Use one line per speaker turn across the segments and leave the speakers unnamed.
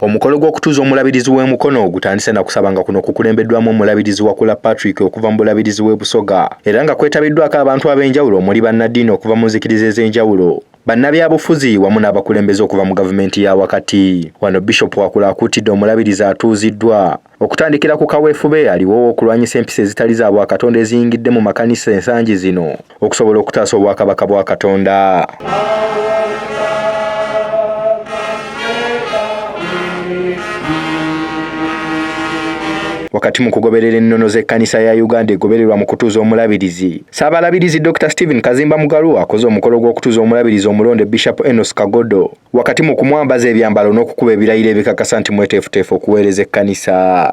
Omukolo gw'okutuuza omulabirizi w'e Mukono gutandise na kusabanga kuno kukulembeddwamu omulabirizi Wakula Patrick okuva mu bulabirizi w'e Busoga era nga kwetabiddwako abantu ab'enjawulo omuli bannaddiini okuva mu nzikiriza ez'enjawulo, bannabyabufuzi wamu n'abakulembeze okuva mu gavumenti ya wakati. Wano Bishop Wakula akuutidde omulabirizi atuuziddwa okutandikira ku kaweefube aliwo okulwanyisa empisa ezitali za Bwakatonda eziyingidde mu makanisa ensangi zino okusobola okutaasa obwakabaka bwa Katonda. Wakati mu kugoberera ennono z'ekkanisa ya Uganda egobererwa mu kutuuza omulabirizi, Ssaabalabirizi Dr. Stephen Kazimba Mugalu akoze omukolo gw'okutuuza omulabirizi omulonde Bishop Ennyo Kagodo wakati mu kumwambaza ebyambalo n'okukuba ebirayiro ebikakasa nti mweteefuteefu okuweereza ekkanisa.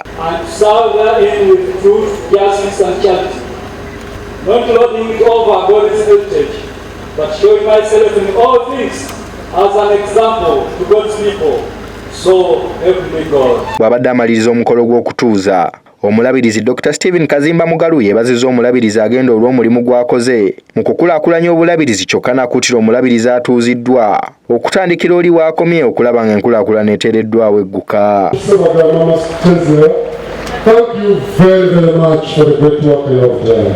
Bw'abadde amaliriza omukolo gw'okutuuza, omulabirizi Dr. Stephen Kazimba Mugalu yeebazizza omulabirizi agenda olw'omulimu gw'akoze mu kukulaakulanya obulabirizi kyokka n'akuutira omulabirizi atuuziddwa okutandikira oli w'akomye okulaba ng'enkulaakulana eteereddwawo egguka.
Thank you very, very much for the great work you have done.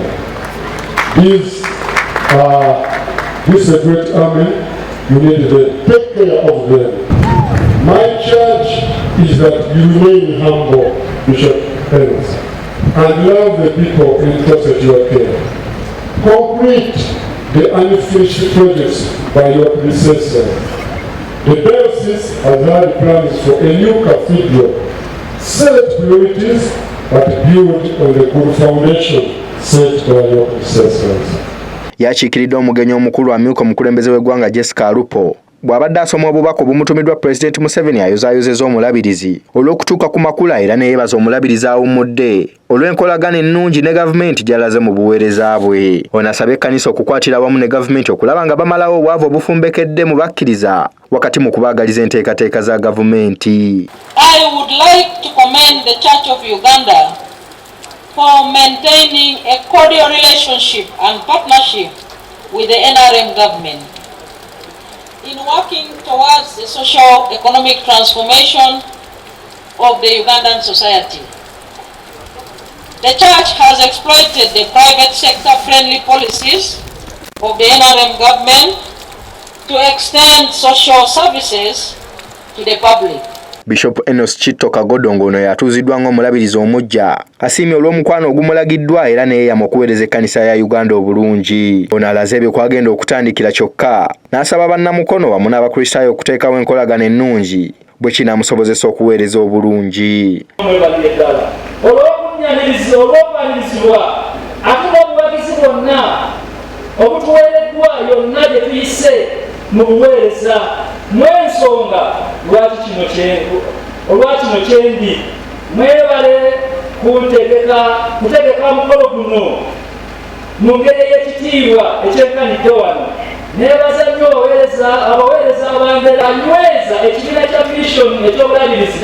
This is a great army. You need to take care of them. My charge is that you remain humble, Bishop Ennyo, and love the people entrusted to your care. Complete the unfinished projects by your predecessor. The diocese has had plans for a new cathedral. Set priorities, but build on the good foundation set by your predecessors.
Yakiikiridde omugenyi omukulu amyuka omukulembeze w'eggwanga Jessica Alupo bw'abadde asoma obubaka obumutumiddwa President Museveni ayozaayozeza omulabirizi olw'okutuuka ku makula era neyeebaza omulabirizi awummudde olw'enkolagana ennungi ne gavumenti gy'alaze mu buweereza bwe. Ono asabye ekkanisa okukwatira awamu ne gavumenti okulaba nga bamalawo obwavu obufumbekedde mu bakkiriza wakati mu kubaagaliza enteekateeka za gavumenti.
I would like to commend the Church of Uganda for maintaining a cordial relationship and partnership with the NRM government in working towards the socio-economic transformation of the Ugandan society. The Church has exploited the private sector-friendly policies of the NRM government to extend social services to the public.
Bishop Ennyo Kagodo ng'ono yatuuziddwa ng'omulabirizi omuggya asiimye olw'omukwano ogumulagiddwa era neyeeyama okuweereza ekkanisa ya Uganda obulungi. Ono alaze ebyo kwagenda okutandikira kyokka n'asaba bannamukono wamu n'Abakrisitayo okuteekawo enkolagana ennungi bwe kinaamusobozesa okuweereza obulungi.
Olw'okunyanirizibwa ate n'obuwagizi bwonna obutuweereddwa yonna gye tuyise mu buweereza mwensonga lwaki kino kyendi mwebale kutegeka mukolo guno mu ngeri ey'ekitiibwa ekyenkanidde wano. Neebaza nnyo abaweereza abange anyweza ekibiina kya mission eky'obulabirizi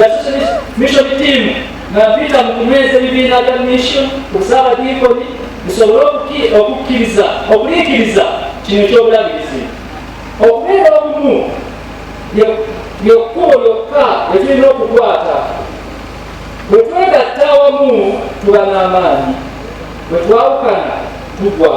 mission team nga mpita mu kunyweza ebibiina bya mission ku Ssaabadiikoni bisobole okuliikiriza kino eky'obulabirizi. Okubeera obumu ly'ekkubo lyokka lyetulina okukwata. Bwe twegatta awamu tuba n'amaanyi, bwe twawukana tugwa.